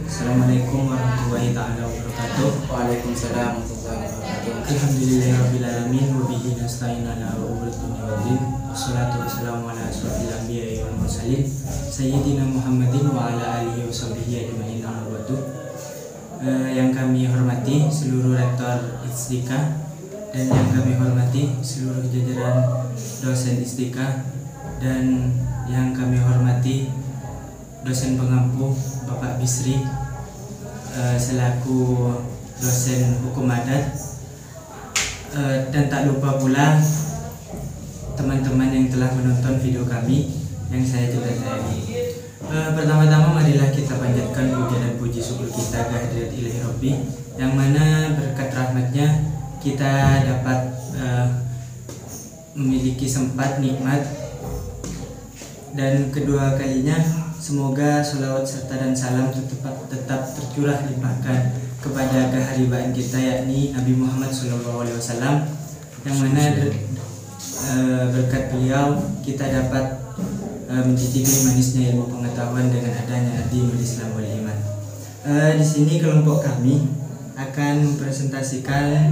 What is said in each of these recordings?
Assalamualaikum warahmatullahi ta'ala wabarakatuh. Waalaikumsalam warahmatullahi wabarakatuh. Alhamdulillahirrahmanirrahim. Wabihi nasta'in ala umuri dunya waddin. Wassalatu wassalamu ala asyrofil anbiya'i wal mursalin Sayyidina Muhammadin wa ala alihi wa sahbihi ajma'in amma ba'du. Yang kami hormati seluruh rektor Istika dan yang kami hormati seluruh jajaran dosen Istika dan yang kami hormati dosen pengampu Bapak Bisri selaku dosen hukum adat, dan tak lupa pula teman-teman yang telah menonton video kami yang saya juga sayangi. Pertama-tama marilah kita panjatkan puja dan puji syukur kita kehadirat Ilahi Rabbi, yang mana berkat rahmatnya kita dapat memiliki sempat nikmat, dan kedua kalinya semoga sholawat serta dan salam tetap tercurah limpahkan kepada keharibaan kita, yakni Nabi Muhammad SAW, yang mana berkat beliau kita dapat mencicipi manisnya ilmu pengetahuan dengan adanya dinul Islam wal iman. Di sini kelompok kami akan mempresentasikan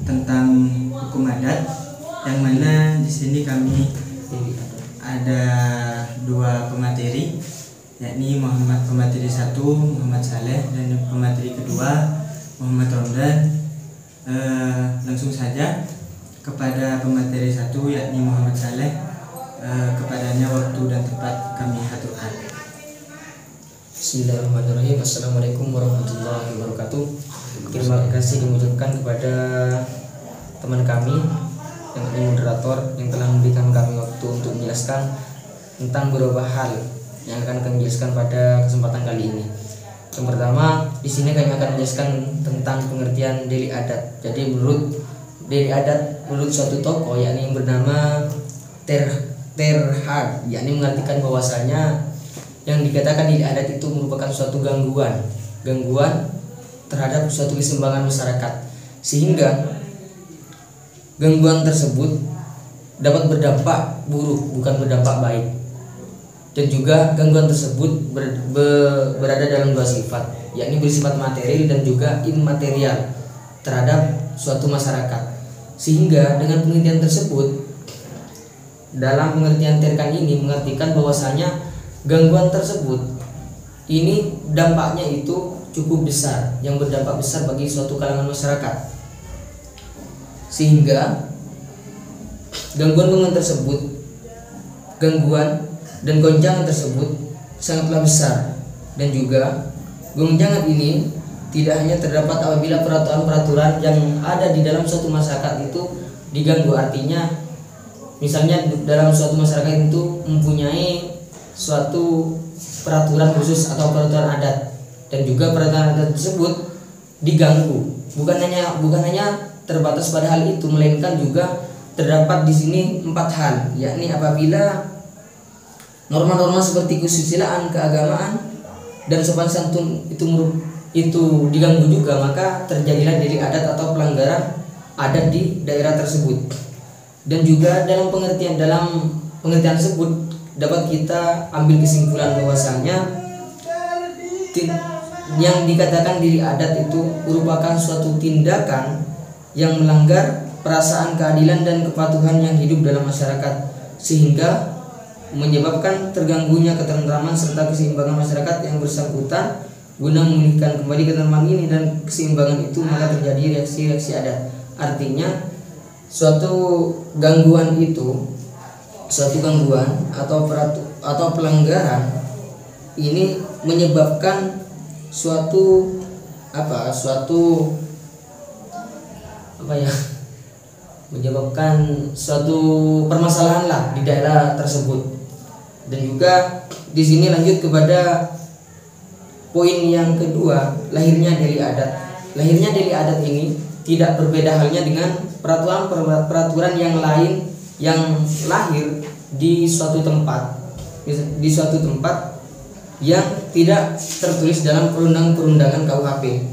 tentang hukum adat, yang mana di sini kami ada dua pemateri, yakni pemateri 1 Muhammad Saleh dan pemateri kedua Muhammad Romdan. Langsung saja kepada pemateri 1 yakni Muhammad Saleh, kepadanya waktu dan tempat kami aturkan. Bismillahirrahmanirrahim. Assalamualaikum warahmatullahi wabarakatuh. Terima kasih diucapkan kepada teman kami yang moderator yang telah memberikan kami waktu untuk menjelaskan tentang beberapa hal yang akan kami jelaskan pada kesempatan kali ini. Yang pertama, di sini kami akan menjelaskan tentang pengertian delik adat. Jadi menurut delik adat, menurut suatu tokoh yakni yang bernama Terhad, yakni mengartikan bahwasanya yang dikatakan delik adat itu merupakan suatu gangguan terhadap suatu keseimbangan masyarakat, sehingga gangguan tersebut dapat berdampak buruk, bukan berdampak baik. Dan juga gangguan tersebut berada dalam dua sifat, yakni bersifat material dan juga imaterial terhadap suatu masyarakat. Sehingga dengan pengertian tersebut, dalam pengertian Terkan ini mengartikan bahwasanya gangguan tersebut ini dampaknya itu cukup besar, yang berdampak besar bagi suatu kalangan masyarakat, sehingga gangguan dan goncangan tersebut sangatlah besar. Dan juga goncangan ini tidak hanya terdapat apabila peraturan-peraturan yang ada di dalam suatu masyarakat itu diganggu. Artinya misalnya dalam suatu masyarakat itu mempunyai suatu peraturan khusus atau peraturan adat, dan juga peraturan adat tersebut diganggu. Bukan hanya terbatas pada hal itu, melainkan juga terdapat di sini 4 hal, yakni apabila norma-norma seperti kesusilaan, keagamaan, dan sopan santun itu diganggu juga, maka terjadilah delik adat atau pelanggaran adat di daerah tersebut. Dan juga dalam pengertian tersebut dapat kita ambil kesimpulan bahwasanya yang dikatakan delik adat itu merupakan suatu tindakan yang melanggar perasaan keadilan dan kepatuhan yang hidup dalam masyarakat, sehingga menyebabkan terganggunya ketentraman serta keseimbangan masyarakat yang bersangkutan. Guna memulihkan kembali ketentraman ini dan keseimbangan itu, maka terjadi reaksi-reaksi adat. Artinya suatu gangguan atau pelanggaran ini menyebabkan menyebabkan suatu permasalahan lah di daerah tersebut. Dan juga di sini lanjut kepada poin yang kedua, lahirnya delik adat. Lahirnya delik adat ini tidak berbeda halnya dengan peraturan yang lain yang lahir di suatu tempat yang tidak tertulis dalam perundangan KUHP.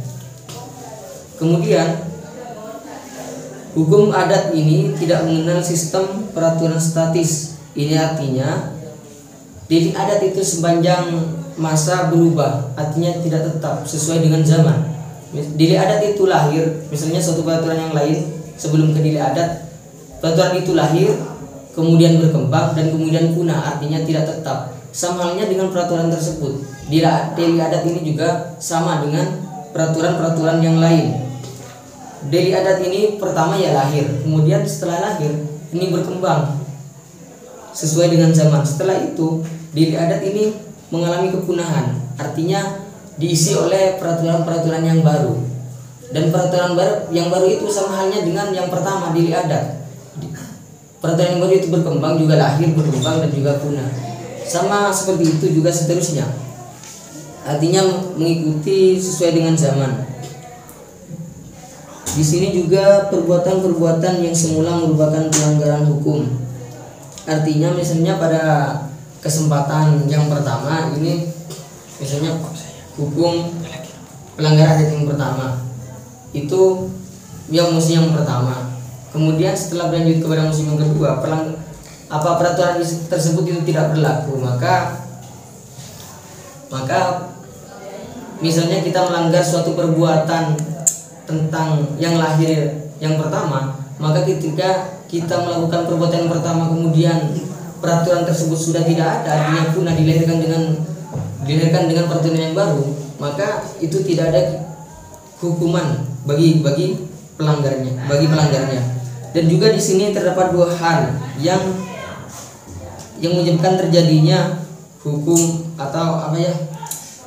Kemudian Hukum adat ini tidak mengenal sistem peraturan statis. Ini artinya delik adat itu sepanjang masa berubah, artinya tidak tetap sesuai dengan zaman. Delik adat itu lahir, misalnya suatu peraturan yang lain sebelum ke delik adat, peraturan itu lahir, kemudian berkembang dan kemudian punah, artinya tidak tetap. Sama halnya dengan peraturan tersebut. Delik adat ini juga sama dengan peraturan-peraturan yang lain. Delik adat ini pertama ya lahir, kemudian setelah lahir ini berkembang sesuai dengan zaman. Setelah itu delik adat ini mengalami kepunahan, artinya diisi oleh peraturan-peraturan yang baru. Dan peraturan yang baru itu sama halnya dengan yang pertama, delik adat. Peraturan yang baru itu berkembang, juga lahir, berkembang dan juga punah. Sama seperti itu juga seterusnya. Artinya mengikuti sesuai dengan zaman. Di sini juga perbuatan-perbuatan yang semula merupakan pelanggaran hukum. Artinya misalnya pada kesempatan yang pertama ini, misalnya hukum pelanggaran adat yang pertama itu yang musim yang pertama. Kemudian setelah berlanjut kepada musim yang kedua, peraturan tersebut itu tidak berlaku, maka misalnya kita melanggar suatu perbuatan tentang yang lahir yang pertama, maka ketika kita melakukan perbuatan yang pertama kemudian peraturan tersebut sudah tidak ada, artinya punah, dilahirkan dengan peraturan yang baru, maka itu tidak ada hukuman bagi pelanggarnya. Dan juga di sini terdapat dua hal yang menyebabkan terjadinya hukum atau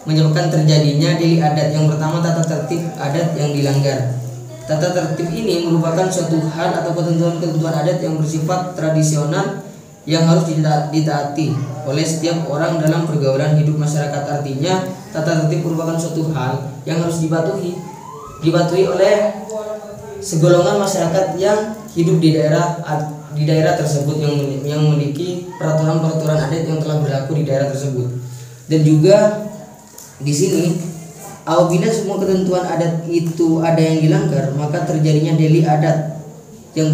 menyebabkan terjadinya delik adat. Yang pertama, tata tertib adat yang dilanggar. Tata tertib ini merupakan suatu hal atau ketentuan-ketentuan adat yang bersifat tradisional yang harus ditaati oleh setiap orang dalam pergaulan hidup masyarakat. Artinya tata tertib merupakan suatu hal yang harus dipatuhi oleh segolongan masyarakat yang hidup di daerah tersebut, yang memiliki peraturan-peraturan adat yang telah berlaku di daerah tersebut. Dan juga di sini apabila semua ketentuan adat itu ada yang dilanggar, maka terjadinya delik adat yang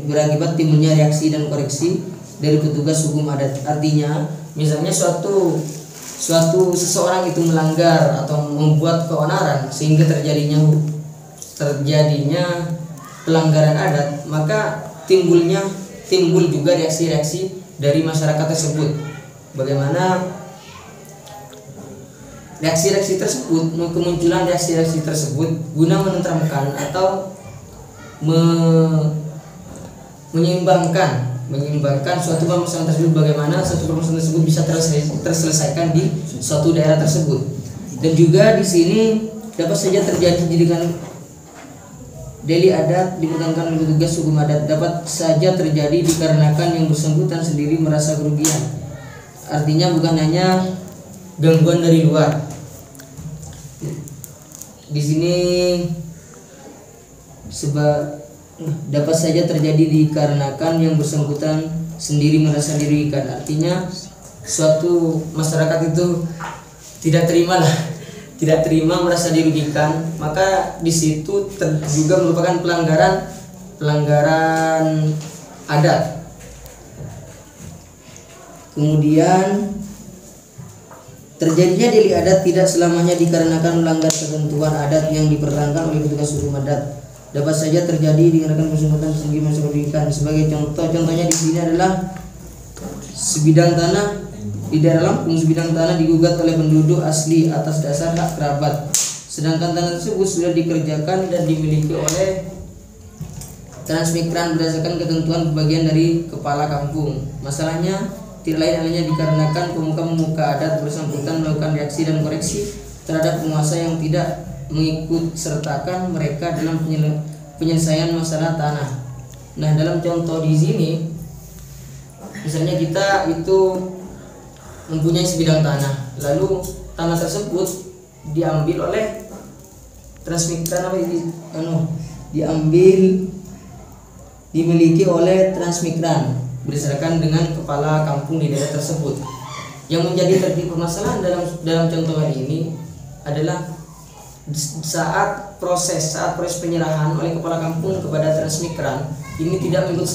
berakibat timbulnya reaksi dan koreksi dari petugas hukum adat. Artinya misalnya seseorang itu melanggar atau membuat keonaran sehingga terjadinya pelanggaran adat, maka timbul juga reaksi-reaksi dari masyarakat tersebut. Bagaimana reaksi-reaksi tersebut, kemunculan reaksi-reaksi tersebut guna menenteramkan atau menyeimbangkan suatu permasalahan tersebut, bagaimana suatu permasalahan tersebut bisa terselesaikan di suatu daerah tersebut. Dan juga di sini dapat saja terjadi dengan delik adat dipertahankan oleh petugas hukum adat, dapat saja terjadi dikarenakan yang bersangkutan sendiri merasa kerugian. Artinya bukan hanya gangguan dari luar. Di sini dapat saja terjadi dikarenakan yang bersangkutan sendiri merasa dirugikan. Artinya suatu masyarakat itu tidak terima merasa dirugikan, maka di situ juga merupakan pelanggaran adat. Kemudian terjadinya delik adat tidak selamanya dikarenakan melanggar ketentuan adat yang dipertahankan oleh petugas hukum adat. Dapat saja terjadi dikarenakan bersangkutan sendiri merasa dirugikan. Sebagai contohnya di sini adalah sebidang tanah di daerah Lampung. Sebidang tanah digugat oleh penduduk asli atas dasar hak kerabat, sedangkan tanah tersebut sudah dikerjakan dan dimiliki oleh transmigran berdasarkan ketentuan bagian dari kepala kampung. Masalahnya tidak lain halnya dikarenakan pemuka-pemuka adat bersangkutan melakukan reaksi dan koreksi terhadap penguasa yang tidak mengikut sertakan mereka dalam penyelesaian masalah tanah. Nah, dalam contoh di sini, misalnya kita itu mempunyai sebidang tanah, lalu tanah tersebut diambil oleh transmigran dimiliki oleh transmigran berdasarkan dengan kepala kampung di daerah tersebut. Yang menjadi tertib permasalahan dalam contoh hari ini adalah saat proses penyerahan oleh kepala kampung kepada Transmigran ini tidak mengikut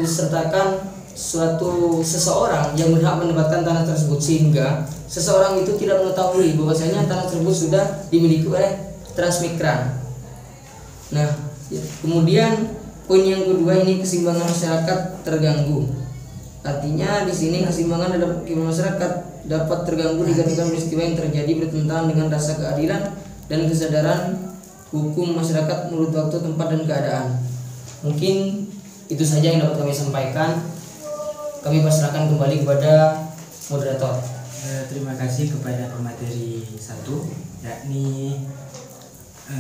sertakan suatu seseorang yang berhak menempatkan tanah tersebut, sehingga seseorang itu tidak mengetahui bahwasanya tanah tersebut sudah dimiliki oleh Transmigran. Nah, kemudian poin yang kedua ini keseimbangan masyarakat terganggu. Artinya di sini keseimbangan dalam masyarakat dapat terganggu dikarenakan peristiwa yang terjadi bertentangan dengan rasa keadilan dan kesadaran hukum masyarakat menurut waktu, tempat, dan keadaan. Mungkin itu saja yang dapat kami sampaikan. Kami pasrahkan kembali kepada moderator. Terima kasih kepada pemateri 1, yakni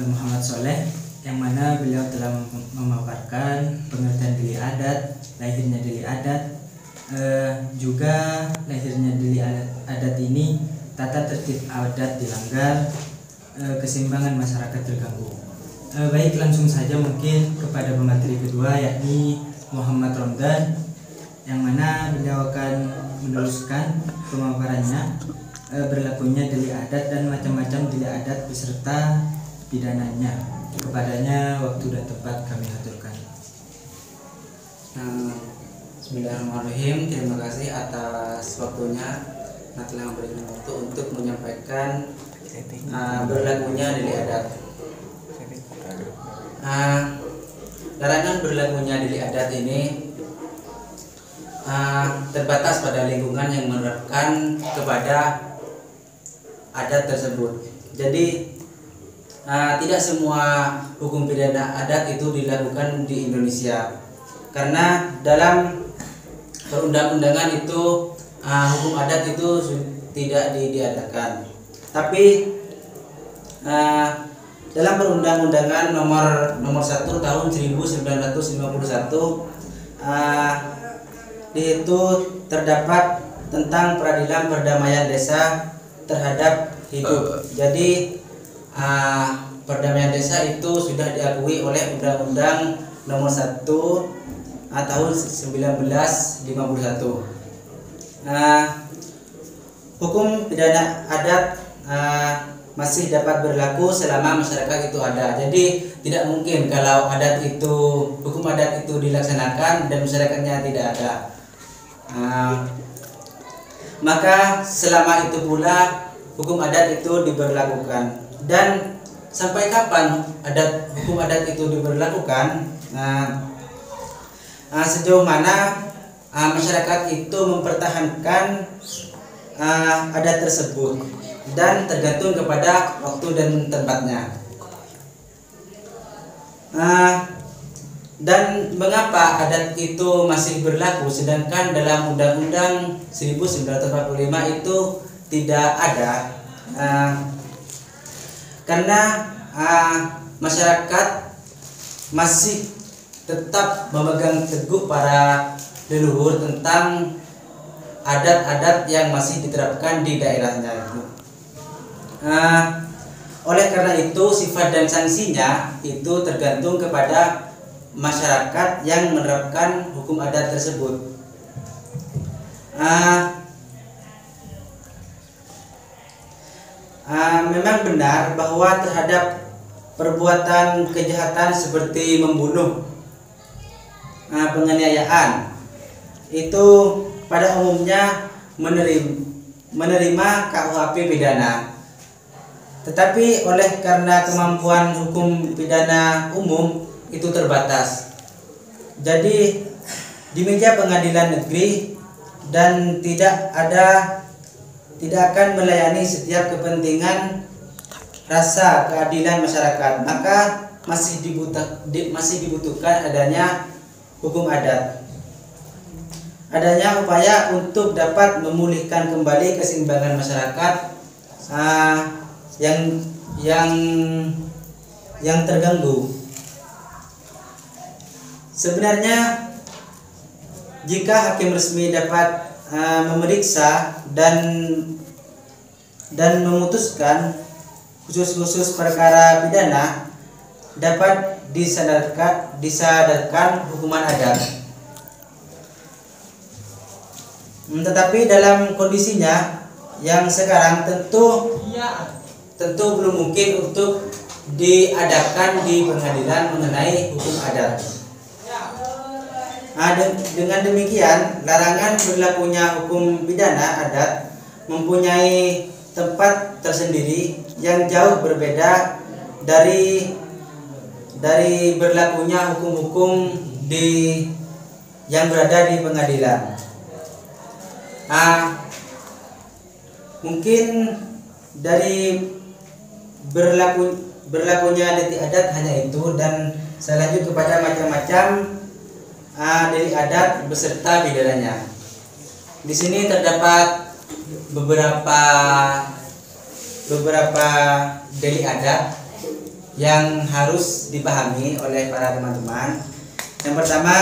Muhammad Soleh, yang mana beliau telah memaparkan pengertian delik adat, lahirnya delik adat, juga lahirnya delik adat ini, tata tertib adat dilanggar, keseimbangan masyarakat terganggu. Baik, langsung saja mungkin kepada pemateri kedua, yakni Muhammad Romdan, yang mana beliau akan meneruskan pemaparannya berlakunya delik adat dan macam-macam delik adat beserta pidananya. Kepadanya waktu dan tempat kami aturkan. Bismillahirrahmanirrahim. Terima kasih atas waktunya yang telah memberikan waktu untuk menyampaikan berlakunya delik adat. Larangan berlakunya delik adat ini terbatas pada lingkungan yang menerapkan kepada adat tersebut. Jadi tidak semua hukum pidana adat itu dilakukan di Indonesia, karena dalam perundang-undangan itu hukum adat itu tidak diadakan. Tapi dalam perundang-undangan nomor 1 tahun 1951 di itu terdapat tentang peradilan perdamaian desa terhadap hidup. Jadi perdamaian desa itu sudah diakui oleh Undang-Undang nomor 1 tahun 1951. Hukum pidana adat masih dapat berlaku selama masyarakat itu ada. Jadi tidak mungkin kalau hukum adat itu dilaksanakan dan masyarakatnya tidak ada. Maka selama itu pula hukum adat itu diberlakukan. Dan sampai kapan hukum adat itu diberlakukan? Sejauh mana masyarakat itu mempertahankan adat tersebut, dan tergantung kepada waktu dan tempatnya. Dan mengapa adat itu masih berlaku sedangkan dalam Undang-Undang 1945 itu tidak ada? Karena masyarakat masih tetap memegang teguh para leluhur tentang adat-adat yang masih diterapkan di daerahnya itu. Oleh karena itu sifat dan sanksinya itu tergantung kepada masyarakat yang menerapkan hukum adat tersebut. Memang benar bahwa terhadap perbuatan kejahatan seperti membunuh, penganiayaan itu pada umumnya menerima KUHP pidana. Tetapi oleh karena kemampuan hukum pidana umum itu terbatas, jadi di meja pengadilan negeri dan tidak akan melayani setiap kepentingan rasa keadilan masyarakat, maka masih dibutuhkan adanya hukum adat. Adanya upaya untuk dapat memulihkan kembali keseimbangan masyarakat yang terganggu. Sebenarnya jika hakim resmi dapat memeriksa dan memutuskan khusus perkara pidana, dapat disadarkan hukuman adat. Tetapi dalam kondisinya yang sekarang tentu tentu belum mungkin untuk diadakan di pengadilan mengenai hukum adat. Dengan demikian, larangan berlakunya hukum pidana adat mempunyai tempat tersendiri yang jauh berbeda dari berlakunya hukum-hukum yang berada di pengadilan. Mungkin dari berlakunya delik adat hanya itu, dan saya lanjut kepada macam-macam delik adat beserta pidananya. Di sini terdapat beberapa delik adat yang harus dipahami oleh para teman-teman. Yang pertama,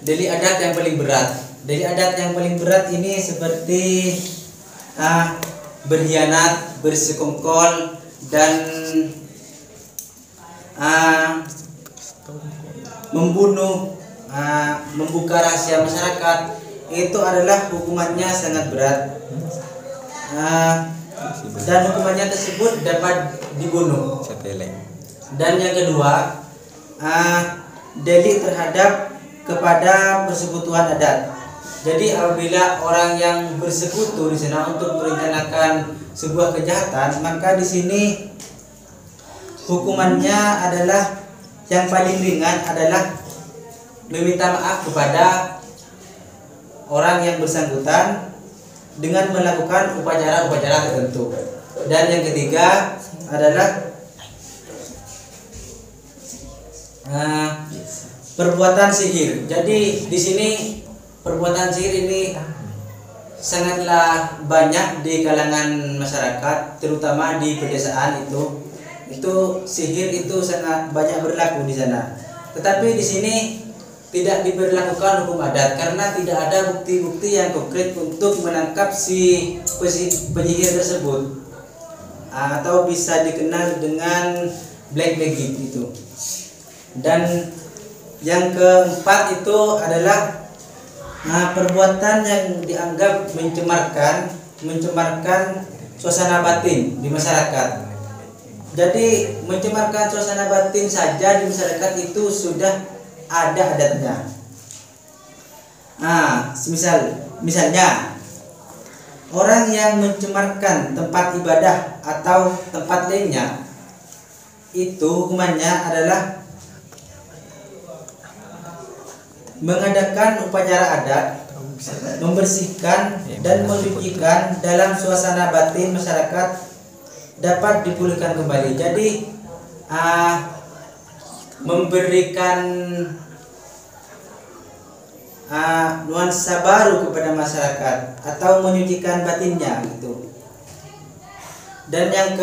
delik adat yang paling berat. Delik adat yang paling berat ini seperti berkhianat, bersekongkol, dan membunuh, membuka rahasia masyarakat. Itu adalah hukumannya sangat berat, dan hukumannya tersebut dapat dibunuh. Dan yang kedua, delik terhadap kepada persekutuan adat. Jadi apabila orang yang bersekutu di sana untuk merencanakan sebuah kejahatan, maka di sini hukumannya adalah yang paling ringan adalah meminta maaf kepada orang yang bersangkutan dengan melakukan upacara-upacara tertentu. Dan yang ketiga adalah perbuatan sihir. Jadi di sini perbuatan sihir ini sangatlah banyak di kalangan masyarakat, terutama di pedesaan itu sihir itu sangat banyak berlaku di sana. Tetapi di sini tidak diberlakukan hukum adat karena tidak ada bukti-bukti yang konkret untuk menangkap si penyihir tersebut, atau bisa dikenal dengan black magic itu. Dan yang keempat itu adalah perbuatan yang dianggap mencemarkan suasana batin di masyarakat. Jadi mencemarkan suasana batin saja di masyarakat itu sudah ada adatnya. Misalnya orang yang mencemarkan tempat ibadah atau tempat lainnya, itu hukumannya adalah mengadakan upacara adat, membersihkan dan mensucikan dalam suasana batin masyarakat dapat dipulihkan kembali. Jadi memberikan nuansa baru kepada masyarakat atau menyucikan batinnya gitu. Dan yang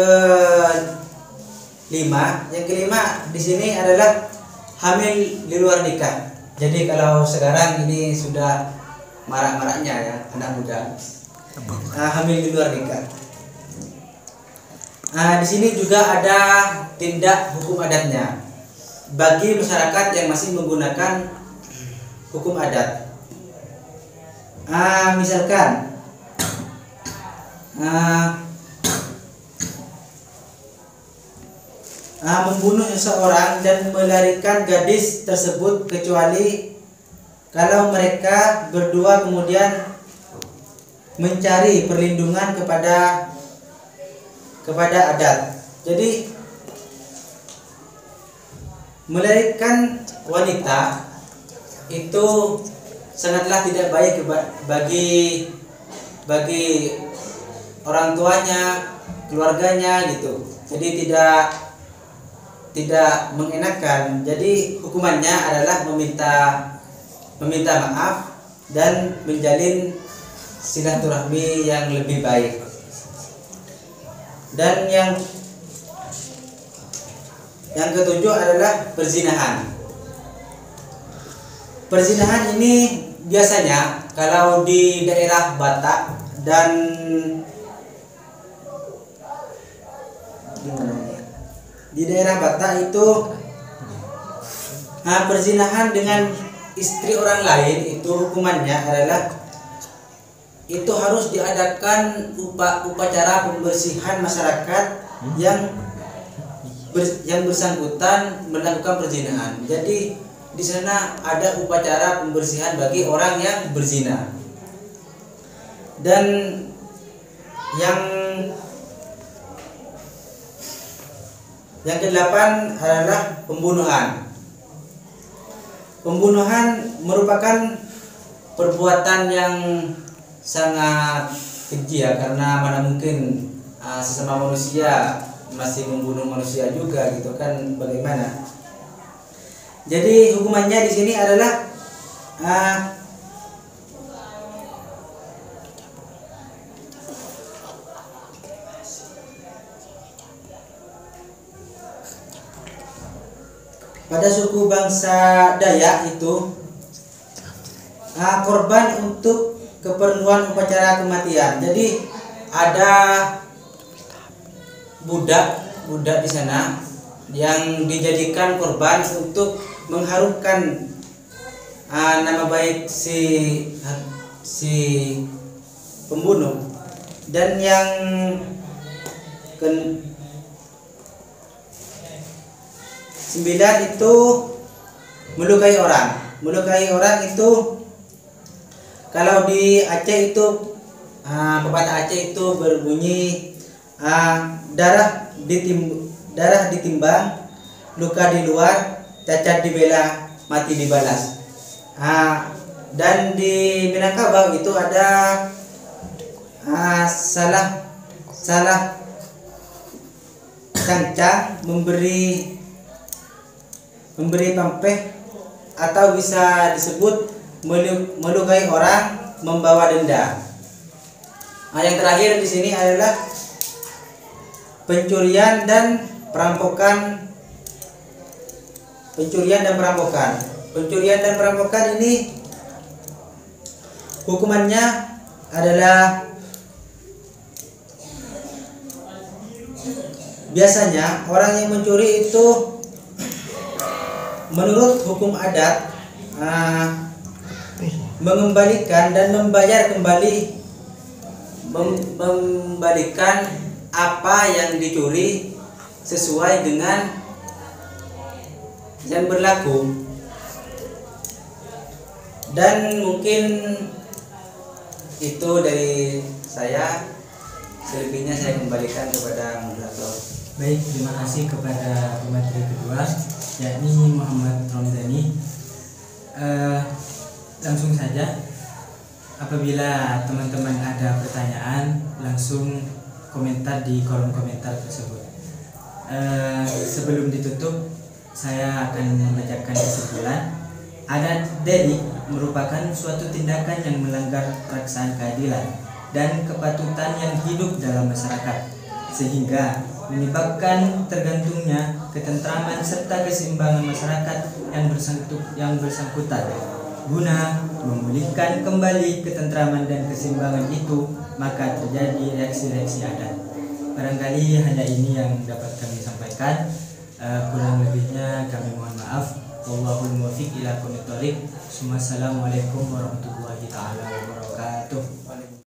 kelima di sini adalah hamil di luar nikah. Jadi kalau sekarang ini sudah marak-maraknya ya anak muda hamil di luar nikah. Di sini juga ada tindak hukum adatnya bagi masyarakat yang masih menggunakan hukum adat. Misalkan membunuh seseorang dan melarikan gadis tersebut kecuali kalau mereka berdua kemudian mencari perlindungan kepada adat. Jadi melarikan wanita itu sangatlah tidak baik bagi orang tuanya, keluarganya gitu. Jadi tidak mengenakan. Jadi hukumannya adalah meminta maaf dan menjalin silaturahmi yang lebih baik. Dan yang ketujuh adalah perzinahan. Perzinahan ini biasanya kalau di daerah Batak dan di daerah Batak itu perzinahan dengan istri orang lain itu hukumannya adalah itu harus diadakan upacara pembersihan masyarakat yang bersangkutan melakukan perzinahan. Jadi di sana ada upacara pembersihan bagi orang yang berzina. Dan yang kedelapan adalah pembunuhan. Pembunuhan merupakan perbuatan yang sangat keji ya, karena mana mungkin sesama manusia masih membunuh manusia juga gitu kan, bagaimana? Jadi hukumannya di sini adalah pada suku bangsa Dayak itu korban untuk keperluan upacara kematian. Jadi ada budak di sana yang dijadikan korban untuk mengharumkan nama baik si pembunuh. Dan yang sembilan itu melukai orang. Melukai orang itu kalau di Aceh itu pepatah Aceh itu berbunyi darah ditimbang, luka di luar, cacat dibela, mati dibalas. Dan di Minangkabau itu ada salah cancang memberi pampeh, atau bisa disebut melukai orang, membawa denda. Yang terakhir di sini adalah pencurian dan perampokan. Pencurian dan perampokan ini hukumannya adalah biasanya orang yang mencuri itu menurut hukum adat mengembalikan dan membalikan apa yang dicuri sesuai dengan yang berlaku. Dan mungkin itu dari saya, selebihnya saya kembalikan kepada moderator. Baik, terima kasih kepada pemateri kedua, yakni Muhammad Romdani. Langsung saja, apabila teman-teman ada pertanyaan, langsung komentar di kolom komentar tersebut. Sebelum ditutup, saya akan membacakan kesimpulan. Adat delik merupakan suatu tindakan yang melanggar perasaan keadilan dan kepatutan yang hidup dalam masyarakat, sehingga menyebabkan tergantungnya ketentraman serta keseimbangan masyarakat yang bersangkutan. Guna memulihkan kembali ketentraman dan keseimbangan itu, maka terjadi reaksi-reaksi adat. Barangkali hanya ini yang dapat kami sampaikan. Kurang lebihnya kami mohon maaf. Wallahul muwaffiq ila aqwamit thoriq. Wassalamualaikum warahmatullahi taala wabarakatuh.